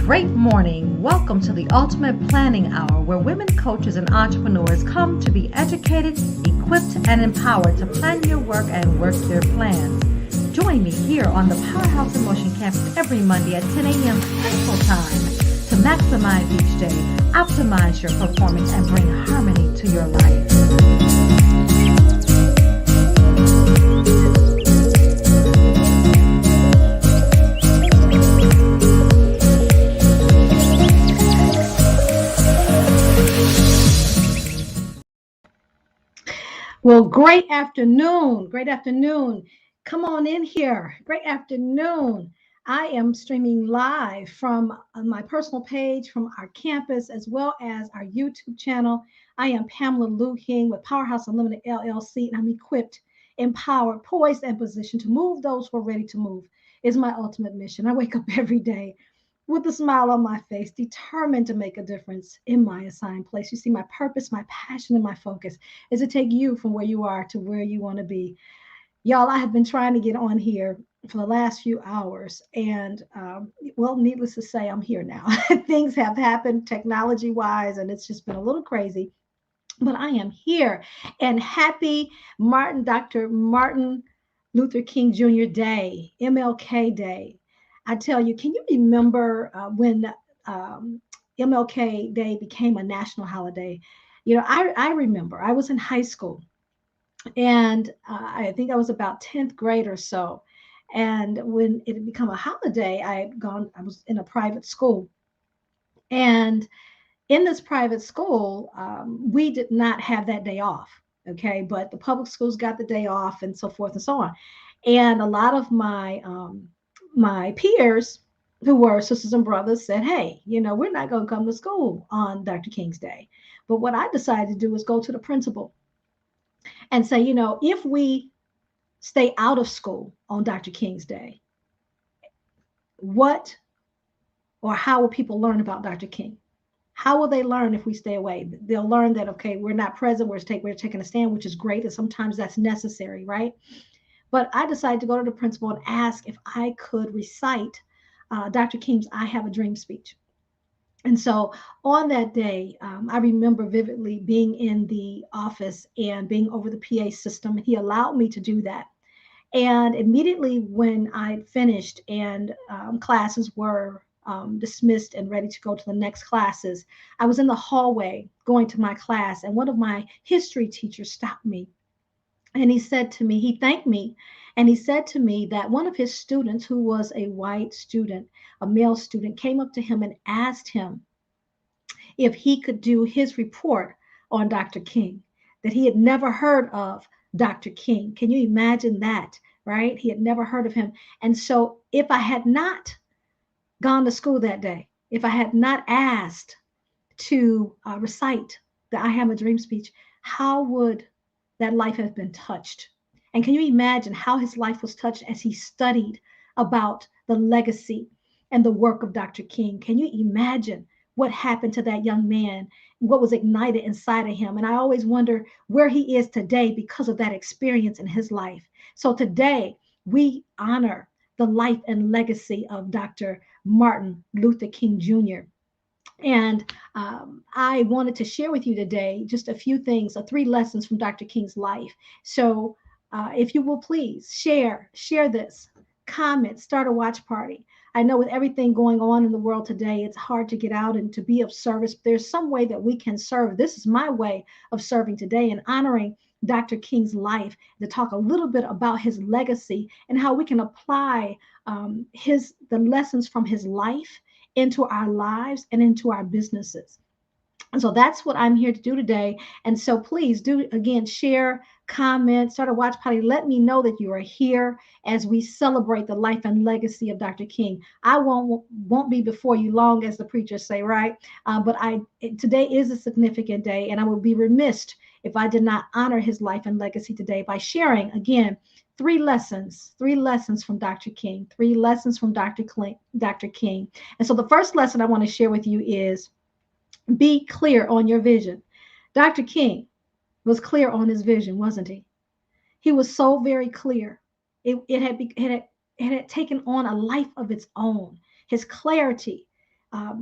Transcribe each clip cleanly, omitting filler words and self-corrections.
great morning. Welcome to the Ultimate Planning Hour, where women coaches and entrepreneurs come to be educated, equipped, and empowered to plan your work and work your plans. Join me here on the Powerhouse in Motion campus every Monday at 10 a.m. Central Time to maximize each day, optimize your performance, and bring harmony to your life. Well, great afternoon. Great afternoon. Come on in here. Great afternoon. I am streaming live from my personal page, from our campus, as well as our YouTube channel. I am Pamela Lue-Hing with Powerhouse Unlimited LLC, and I'm equipped, empowered, poised, and positioned to move those who are ready to move. Is my ultimate mission. I wake up every day with a smile on my face, determined to make a difference in my assigned place. You see, my purpose, my passion, and my focus is to take you from where you are to where you want to be. Y'all, I have been trying to get on here for the last few hours, and well, needless to say, I'm here now. Things have happened technology-wise, and it's just been a little crazy, but I am here. And happy Dr. Martin Luther King Jr. Day, MLK Day. I tell you, can you remember when MLK Day became a national holiday? You know, I remember I was in high school, and I think I was about 10th grade or so. And when it had become a holiday, I was in a private school. And in this private school, we did not have that day off. Okay. But the public schools got the day off and so forth and so on. And a lot of my peers who were sisters and brothers said, hey, you know, we're not going to come to school on Dr. King's Day. But what I decided to do was go to the principal and say, you know, if we stay out of school on Dr. King's Day, what or how will people learn about Dr. King? How will they learn if we stay away? They'll learn that, okay, we're not present, we're taking a stand, which is great. And sometimes that's necessary, right? But I decided to go to the principal and ask if I could recite Dr. King's I Have a Dream speech. And so on that day, I remember vividly being in the office and being over the PA system. He allowed me to do that. And immediately when I finished and classes were dismissed and ready to go to the next classes, I was in the hallway going to my class, and one of my history teachers stopped me. And he said to me, he thanked me, and he said to me that one of his students, who was a white student, a male student, came up to him and asked him if he could do his report on Dr. King, that he had never heard of Dr. King. Can you imagine that, right? He had never heard of him. And so if I had not gone to school that day, if I had not asked to recite the I Have a Dream speech, how would that life have been touched? And can you imagine how his life was touched as he studied about the legacy and the work of Dr. King? Can you imagine what happened to that young man, what was ignited inside of him? And I always wonder where he is today because of that experience in his life. So today we honor the life and legacy of Dr. Martin Luther King Jr. And I wanted to share with you today just a few things, 3 lessons from Dr. King's life. So if you will please share this, comment, start a watch party. I know with everything going on in the world today, it's hard to get out and to be of service. But there's some way that we can serve. This is my way of serving today and honoring Dr. King's life, to talk a little bit about his legacy and how we can apply the lessons from his life into our lives and into our businesses. And so that's what I'm here to do today. And so please do, again, share, comment, start a watch party. Let me know that you are here as we celebrate the life and legacy of Dr. King. I won't be before you long, as the preachers say, right? But today is a significant day, and I would be remiss if I did not honor his life and legacy today by sharing, again, 3 lessons from Dr. King, 3 lessons from Dr. King. And so the first lesson I want to share with you is be clear on your vision. Dr. King was clear on his vision, wasn't he? He was so very clear. It had taken on a life of its own. His clarity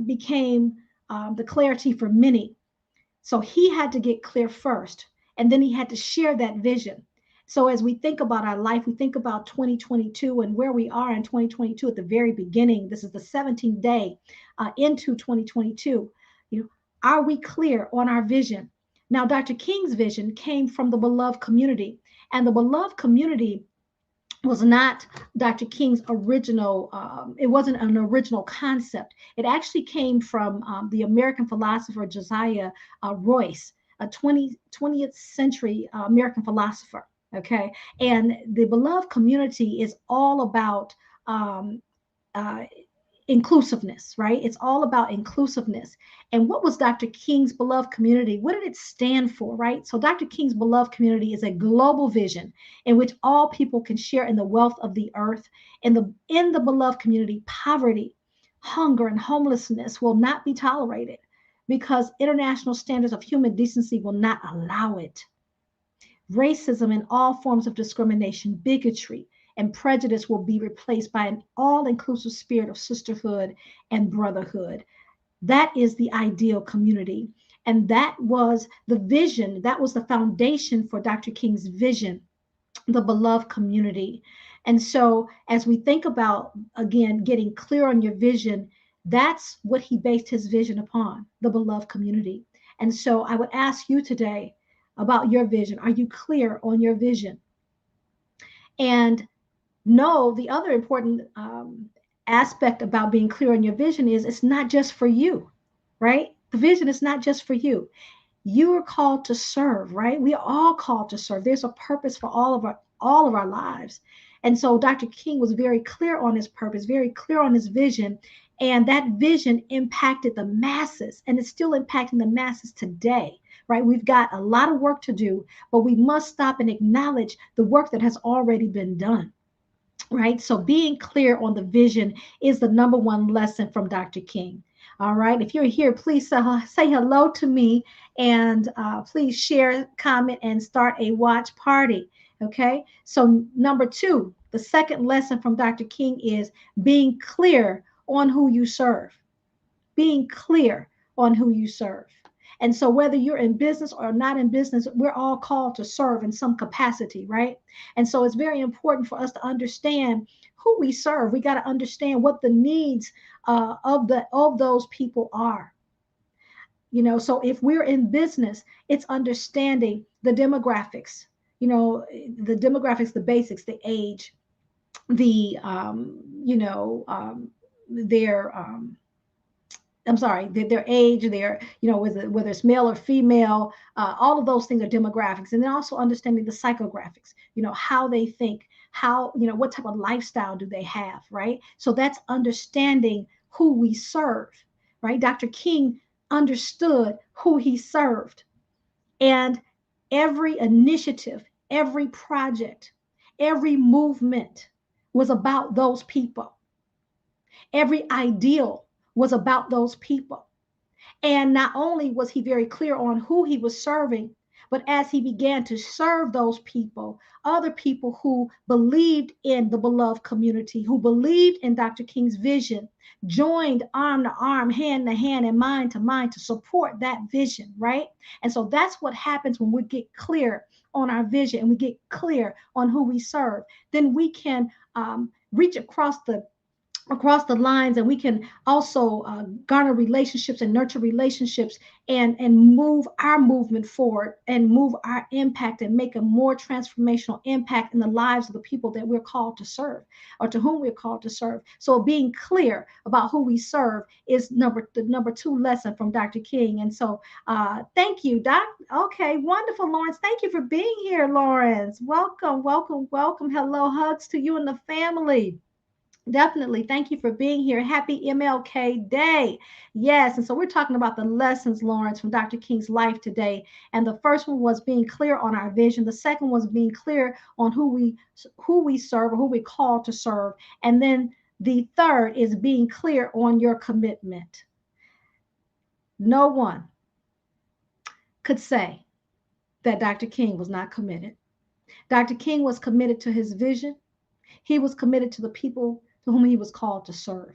became the clarity for many. So he had to get clear first, and then he had to share that vision. So as we think about our life, we think about 2022 and where we are in 2022 at the very beginning. This is the 17th day into 2022. You know, are we clear on our vision? Now, Dr. King's vision came from the beloved community, and the beloved community was not Dr. King's original, it wasn't an original concept. It actually came from the American philosopher Josiah Royce, a 20th century American philosopher. Okay. And the beloved community is all about um, uh, inclusiveness, right? It's all about inclusiveness. And what was Dr. King's beloved community? What did it stand for, right? So Dr. King's beloved community is a global vision in which all people can share in the wealth of the earth. In the beloved community, poverty, hunger, and homelessness will not be tolerated because international standards of human decency will not allow it. Racism and all forms of discrimination, bigotry, and prejudice will be replaced by an all inclusive spirit of sisterhood and brotherhood. That is the ideal community. And that was the vision, that was the foundation for Dr. King's vision, the beloved community. And so, as we think about, again, getting clear on your vision, that's what he based his vision upon, the beloved community. And so, I would ask you today about your vision. Are you clear on your vision? And no, the other important aspect about being clear on your vision is it's not just for you, right? The vision is not just for you. You are called to serve, right? We are all called to serve. There's a purpose for all of our lives. And so Dr. King was very clear on his purpose, very clear on his vision, and that vision impacted the masses, and it's still impacting the masses today. Right? We've got a lot of work to do, but we must stop and acknowledge the work that has already been done. Right? So being clear on the vision is the number one lesson from Dr. King. All right. If you're here, please say hello to me and please share, comment, and start a watch party. Okay. So, number two, the second lesson from Dr. King is being clear on who you serve. Being clear on who you serve. And so, whether you're in business or not in business, we're all called to serve in some capacity, right? And so, it's very important for us to understand who we serve. We got to understand what the needs of those people are. So if we're in business, it's understanding the demographics. The demographics, the basics, the age, the their I'm sorry, their age, whether it's male or female, all of those things are demographics. And then also understanding the psychographics, how they think, what type of lifestyle do they have, right? So that's understanding who we serve, right? Dr. King understood who he served. And every initiative, every project, every movement was about those people. Every ideal was about those people. And not only was he very clear on who he was serving, but as he began to serve those people, other people who believed in the beloved community, who believed in Dr. King's vision, joined arm to arm, hand to hand, and mind to mind to support that vision, right? And so that's what happens when we get clear on our vision and we get clear on who we serve. Then we can reach across the lines, and we can also garner relationships and nurture relationships and move our movement forward and move our impact and make a more transformational impact in the lives of the people that we're called to serve or to whom we're called to serve. So being clear about who we serve is the number two lesson from Dr. King. And so thank you, Doc. Okay, wonderful, Lawrence. Thank you for being here, Lawrence. Welcome, welcome, welcome. Hello, hugs to you and the family. Definitely. Thank you for being here. Happy MLK Day. Yes. And so we're talking about the lessons, Lawrence, from Dr. King's life today. And the first one was being clear on our vision. The second was being clear on who we serve or who we call to serve. And then the third is being clear on your commitment. No one could say that Dr. King was not committed. Dr. King was committed to his vision. He was committed to the people to whom he was called to serve.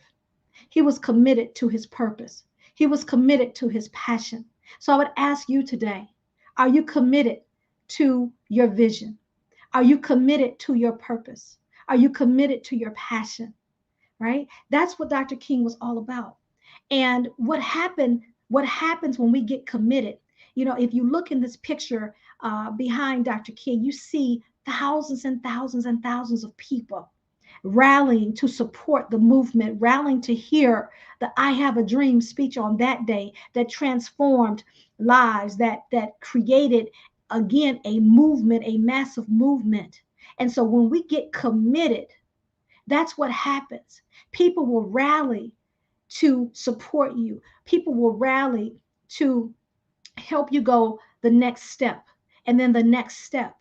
He was committed to his purpose. He was committed to his passion. So I would ask you today, are you committed to your vision? Are you committed to your purpose? Are you committed to your passion? Right? That's what Dr. King was all about. And what happens when we get committed? You know, if you look in this picture behind Dr. King, you see thousands and thousands and thousands of people rallying to support the movement, rallying to hear the I Have a Dream speech on that day that transformed lives, that created again a movement, a massive movement. And so when we get committed, that's what happens. People will rally to support you. People will rally to help you go the next step, and then the next step,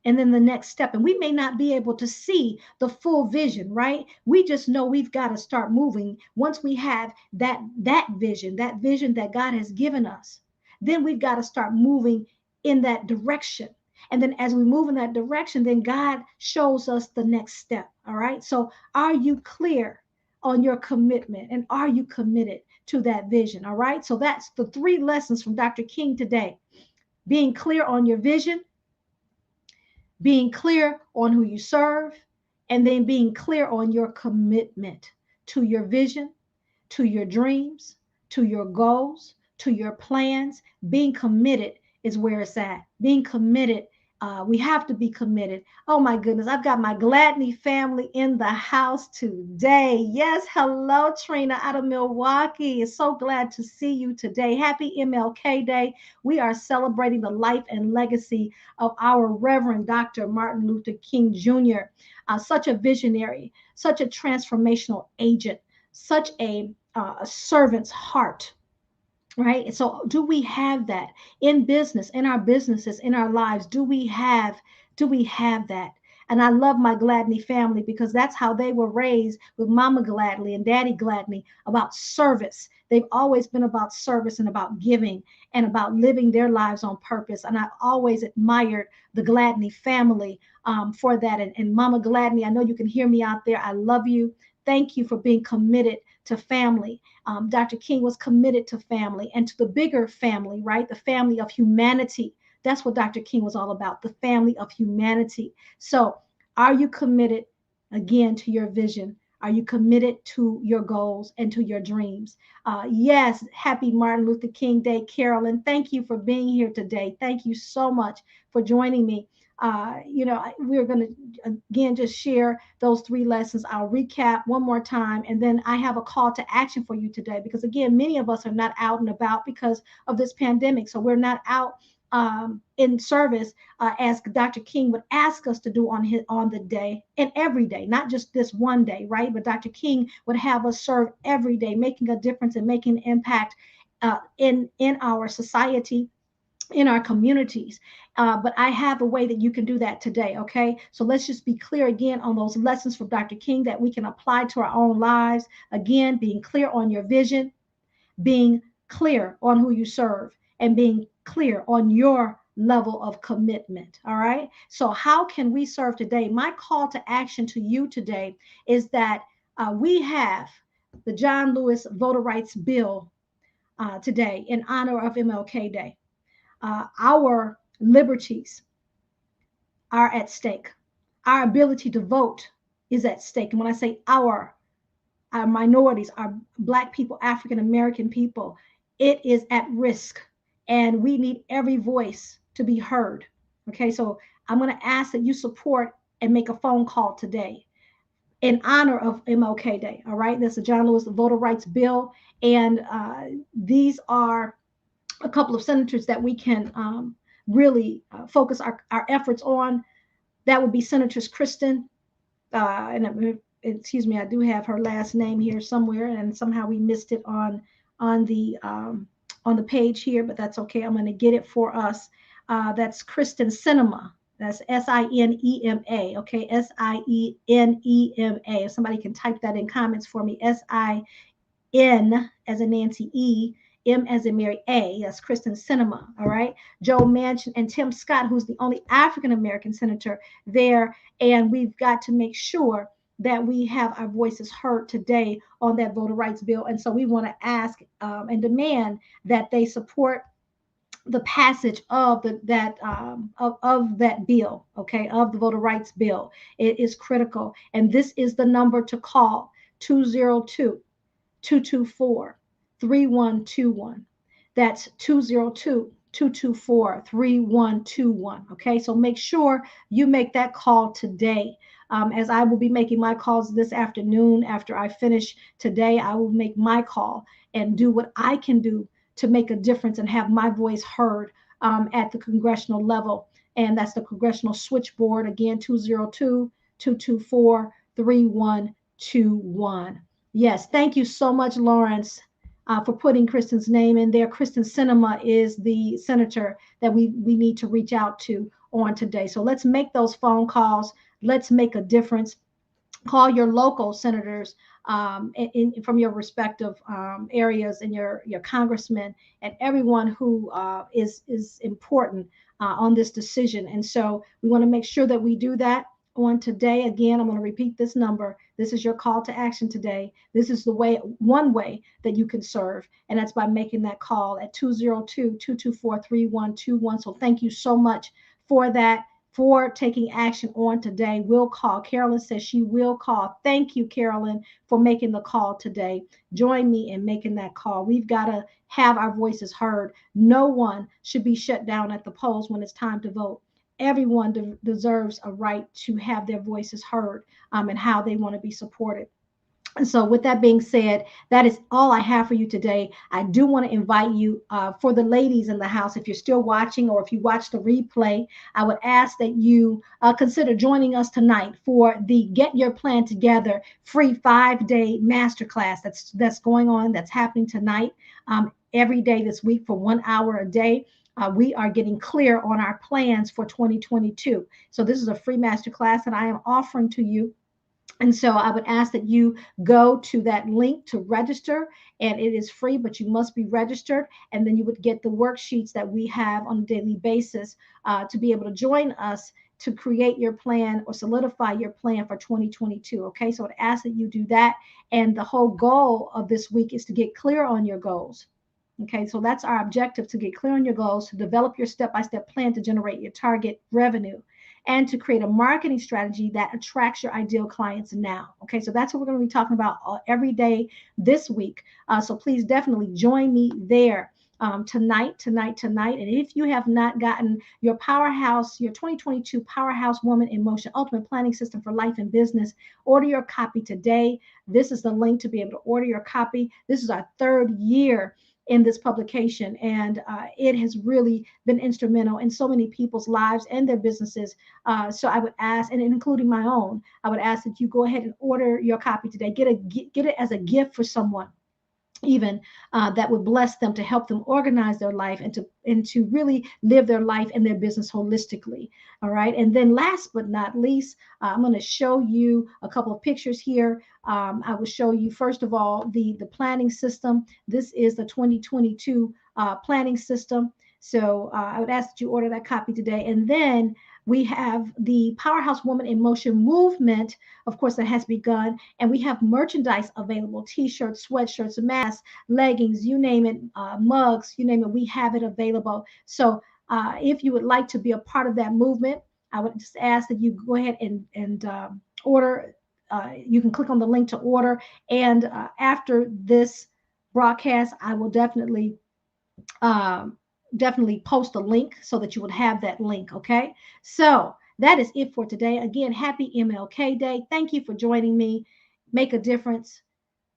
and then the next step. And we may not be able to see the full vision, right? We just know we've got to start moving. Once we have that vision, that vision that God has given us, then we've got to start moving in that direction. And then as we move in that direction, then God shows us the next step. All right. So are you clear on your commitment, and are you committed to that vision? All right. So that's the three lessons from Dr. King today: being clear on your vision, being clear on who you serve, and then being clear on your commitment to your vision, to your dreams, to your goals, to your plans. Being committed is where it's at. Being committed, we have to be committed. Oh my goodness, I've got my Gladney family in the house today. Yes, hello, Trina out of Milwaukee. It's so glad to see you today. Happy MLK Day. We are celebrating the life and legacy of our Reverend Dr. Martin Luther King Jr., such a visionary, such a transformational agent, such a servant's heart, right? So do we have that in business, in our businesses, in our lives? Do we have that? And I love my Gladney family because that's how they were raised, with Mama Gladney and Daddy Gladney, about service. They've always been about service and about giving and about living their lives on purpose. And I've always admired the Gladney family for that. And Mama Gladney, I know you can hear me out there. I love you. Thank you for being committed to family. Dr. King was committed to family and to the bigger family, right? The family of humanity. That's what Dr. King was all about, the family of humanity. So, are you committed again to your vision? Are you committed to your goals and to your dreams? Yes, happy Martin Luther King Day, Carolyn. Thank you for being here today. Thank you so much for joining me. We're going to again just share those three lessons. I'll recap one more time, and then I have a call to action for you today, because again, many of us are not out and about because of this pandemic. So we're not out in service as Dr. King would ask us to do on the day and every day, not just this one day, right? But Dr. King would have us serve every day, making a difference and making an impact in our society, in our communities. But I have a way that you can do that today, okay? So let's just be clear again on those lessons from Dr. King that we can apply to our own lives. Again, being clear on your vision, being clear on who you serve, and being clear on your level of commitment, all right? So how can we serve today? My call to action to you today is that we have the John Lewis Voter Rights Bill today in honor of MLK Day. Our liberties are at stake. Our ability to vote is at stake. And when I say our minorities, our Black people, African American people, it is at risk. And we need every voice to be heard. Okay, so I'm going to ask that you support and make a phone call today in honor of MLK Day. All right, this is John Lewis Voter Rights Bill. And these are a couple of senators that we can really focus our efforts on. That would be Senators Kristen, excuse me, I do have her last name here somewhere, and somehow we missed it on the page here, but that's okay. I'm going to get it for us. That's Kristen Sinema. That's Sinema. Okay, Sinema. If somebody can type that in comments for me, Sin as in Nancy E. M as in Mary A. That's Kristen Sinema. All right. Joe Manchin and Tim Scott, who's the only African American senator there. And we've got to make sure that we have our voices heard today on that voter rights bill. And so we want to ask and demand that they support the passage of of that bill, okay, of the voter rights bill. It is critical. And this is the number to call: 202 224 3121. That's 202 224 3121. Okay, so make sure you make that call today. As I will be making my calls this afternoon after I finish today, I will make my call and do what I can do to make a difference and have my voice heard at the congressional level. And that's the congressional switchboard, again: 202 224 3121. Yes, thank you so much, Lawrence, for putting Kristen's name in there. Kristen Sinema is the senator that we need to reach out to on today. So let's make those phone calls. Let's make a difference. Call your local senators from your respective areas, and your congressmen, and everyone who is important on this decision. And so we want to make sure that we do that on today. Again, I'm going to repeat this number. This is your call to action today. This is the way, one way that you can serve, and that's by making that call at 202 224 3121. So thank you so much for that, for taking action on today. We'll call. Carolyn says she will call. Thank you, Carolyn, for making the call today. Join me in making that call. We've got to have our voices heard. No one should be shut down at the polls when it's time to vote. Everyone deserves a right to have their voices heard, and how they want to be supported. And so, with that being said, that is all I have for you today. I do want to invite you, for the ladies in the house, if you're still watching or if you watch the replay, I would ask that you consider joining us tonight for the Get Your Plan Together free 5-day masterclass that's going on, that's happening tonight, every day this week for 1 hour a day. We are getting clear on our plans for 2022. So this is a free masterclass that I am offering to you. And so I would ask that you go to that link to register, and it is free, but you must be registered. And then you would get the worksheets that we have on a daily basis to be able to join us to create your plan or solidify your plan for 2022. Okay, so I'd ask that you do that. And the whole goal of this week is to get clear on your goals. Okay, so that's our objective: to get clear on your goals, to develop your step-by-step plan to generate your target revenue, and to create a marketing strategy that attracts your ideal clients now. Okay, so that's what we're going to be talking about every day this week. So please definitely join me there tonight. And if you have not gotten your Powerhouse, your 2022 Powerhouse Woman in Motion Ultimate Planning System for Life and Business, order your copy today. This is the link to be able to order your copy. This is our 3rd year in this publication, and it has really been instrumental in so many people's lives and their businesses. So I would ask, and including my own, I would ask that you go ahead and order your copy today. Get it as a gift for someone, even that would bless them, to help them organize their life and to really live their life and their business holistically. All right, and then last but not least, I'm going to show you a couple of pictures here. I will show you, first of all, the planning system. This is the 2022 planning system. So I would ask that you order that copy today. And then we have the Powerhouse Woman in Motion movement, of course, that has begun. And we have merchandise available: t-shirts, sweatshirts, masks, leggings, you name it, mugs, you name it, we have it available. So if you would like to be a part of that movement, I would just ask that you go ahead and order. You can click on the link to order. And after this broadcast, I will definitely post a link so that you would have that link. Okay, so that is it for today. Again, happy MLK Day. Thank you for joining me. Make a difference.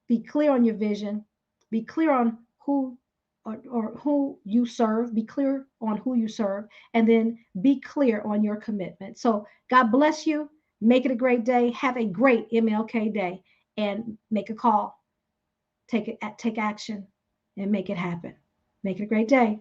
Be clear on your vision. Be clear on who or who you serve. Be clear on who you serve, and then be clear on your commitment. So God bless you. Make it a great day. Have a great MLK Day, and make a call. Take action, and make it happen. Make it a great day.